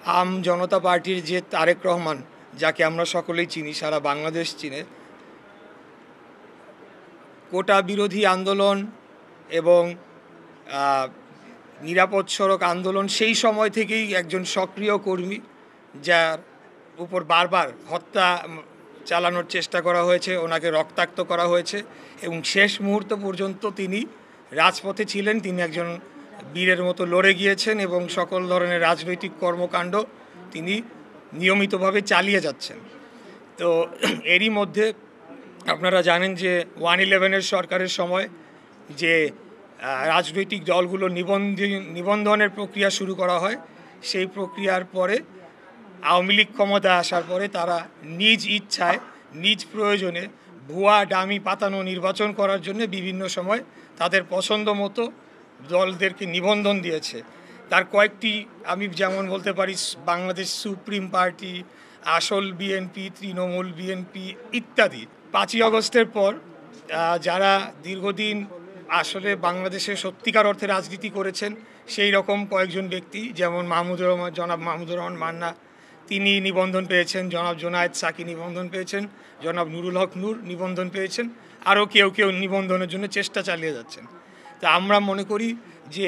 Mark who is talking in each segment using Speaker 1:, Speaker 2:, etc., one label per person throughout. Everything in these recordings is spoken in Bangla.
Speaker 1: আম জনতা পার্টির যে তারেক রহমান, যাকে আমরা সকলেই চিনি, সারা বাংলাদেশ চিনে, কোটা বিরোধী আন্দোলন এবং নিরাপদ সড়ক আন্দোলন সেই সময় থেকেই একজন সক্রিয় কর্মী, যার উপর বারবার হত্যা চালানোর চেষ্টা করা হয়েছে, ওনাকে রক্তাক্ত করা হয়েছে এবং শেষ মুহূর্ত পর্যন্ত তিনি রাজপথে ছিলেন। তিনি একজন বীরের মতো লড়ে গিয়েছেন এবং সকল ধরনের রাজনৈতিক কর্মকাণ্ড তিনি নিয়মিতভাবে চালিয়ে যাচ্ছেন। তো এরই মধ্যে আপনারা জানেন যে 111-এর সরকারের সময় যে রাজনৈতিক দলগুলো নিবন্ধনের প্রক্রিয়া শুরু করা হয়, সেই প্রক্রিয়ার পরে আওয়ামী লীগ ক্ষমতায় আসার পরে তারা নিজ ইচ্ছায় নিজ প্রয়োজনে ভুয়া ডামি পাতানো নির্বাচন করার জন্য বিভিন্ন সময় তাদের পছন্দ মতো দলদেরকে নিবন্ধন দিয়েছে। তার কয়েকটি আমি যেমন বলতে পারি বাংলাদেশ সুপ্রিম পার্টি, আসল বিএনপি, তৃণমূল বিএনপি ইত্যাদি। 5ই আগস্টের পর যারা দীর্ঘদিন আসলে বাংলাদেশে সত্যিকার অর্থে রাজনীতি করেছেন সেই রকম কয়েকজন ব্যক্তি, যেমন জনাব মাহমুদুর রহমান মান্না, তিনি নিবন্ধন পেয়েছেন, জনাব জোনায়েদ সাকি নিবন্ধন পেয়েছেন, জনাব নুরুল হক নূর নিবন্ধন পেয়েছেন, আরও কেউ কেউ নিবন্ধনের জন্য চেষ্টা চালিয়ে যাচ্ছেন। তা আমরা মনে করি যে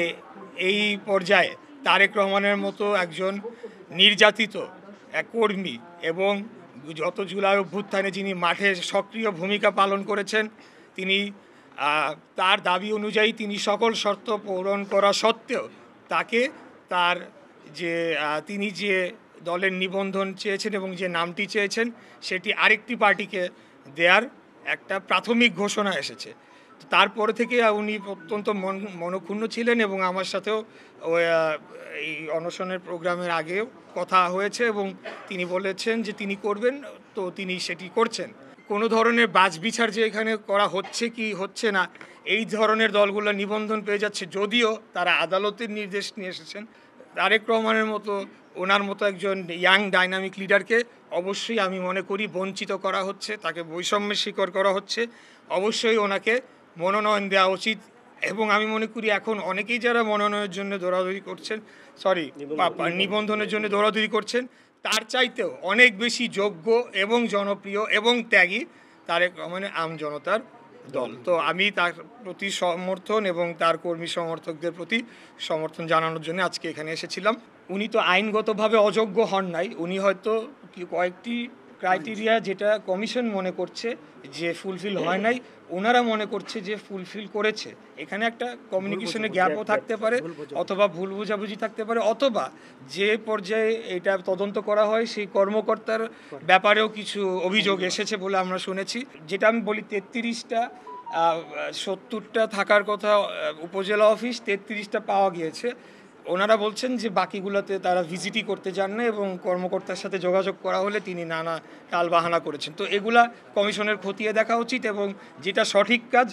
Speaker 1: এই পর্যায়ে তারেক রহমানের মতো একজন নির্যাতিত এক কর্মী এবং যত জুলাই অভ্যুত্থানে যিনি মাঠে সক্রিয় ভূমিকা পালন করেছেন, তিনি তার দাবি অনুযায়ী তিনি সকল শর্ত পূরণ করা সত্ত্বেও তাকে তার যে তিনি যে দলের নিবন্ধন চেয়েছেন এবং যে নামটি চেয়েছেন সেটি আরেকটি পার্টিকে দেওয়ার একটা প্রাথমিক ঘোষণা এসেছে। তারপরে থেকে উনি অত্যন্ত মনক্ষুণ্ণ ছিলেন এবং আমার সাথেও এই অনশনের প্রোগ্রামের আগেও কথা হয়েছে এবং তিনি বলেছেন যে তিনি করবেন, তো তিনি সেটি করছেন। কোনো ধরনের বাছবিচার যে এখানে করা হচ্ছে কি হচ্ছে না, এই ধরনের দলগুলো নিবন্ধন পেয়ে যাচ্ছে, যদিও তারা আদালতের নির্দেশ নিয়ে এসেছেন। তারেক রহমানের মতো ওনার মতো একজন ইয়াং ডাইনামিক লিডারকে অবশ্যই আমি মনে করি বঞ্চিত করা হচ্ছে, তাকে বৈষম্যের শিকার করা হচ্ছে। অবশ্যই ওনাকে মনোনয়ন দেওয়া উচিত এবং আমি মনে করি এখন অনেকেই যারা মনোনয়নের জন্য দৌড়াদৌড়ি করছেন, নিবন্ধনের জন্য দৌড়াদৌড়ি করছেন, তার চাইতেও অনেক বেশি যোগ্য এবং জনপ্রিয় এবং ত্যাগী তারেক রহমানের আম জনতার দল। তো আমি তার প্রতি সমর্থন এবং তার কর্মী সমর্থকদের প্রতি সমর্থন জানানোর জন্য আজকে এখানে এসেছিলাম। উনি তো আইনগতভাবে অযোগ্য হন নাই, উনি হয়তো কয়েকটি ক্রাইটেরিয়া যেটা কমিশন মনে করছে যে ফুলফিল হয় নাই, ওনারা মনে করছে যে ফুলফিল করেছে। এখানে একটা কমিউনিকেশনের গ্যাপও থাকতে পারে, অথবা ভুল বোঝাবুঝি থাকতে পারে, অথবা যে পর্যায়ে এটা তদন্ত করা হয় সেই কর্মকর্তার ব্যাপারেও কিছু অভিযোগ এসেছে বলে আমরা শুনেছি। যেটা আমি বলি 33টা 70টা থাকার কথা উপজেলা অফিস, 33টা পাওয়া গিয়েছে। ওনারা বলছেন যে বাকিগুলোতে তারা ভিজিটই করতে যান না এবং কর্মকর্তার সাথে যোগাযোগ করা হলে তিনি নানা টালবাহানা করেছেন। তো এগুলা কমিশনের খতিয়ে দেখা উচিত এবং যেটা সঠিক কাজ,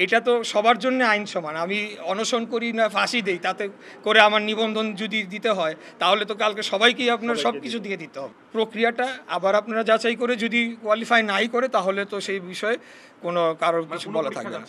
Speaker 1: এটা তো সবার জন্য আইন সমান। আমি অনশন করি না ফাঁসি দেই, তাতে করে আমার নিবন্ধন যদি দিতে হয় তাহলে তো কালকে সবাইকেই আপনার সব কিছু দিয়ে দিতে হবে। প্রক্রিয়াটা আবার আপনারা যাচাই করে যদি কোয়ালিফাই নাই করে তাহলে তো সেই বিষয়ে কোনো কারোর কিছু বলা থাকবে না।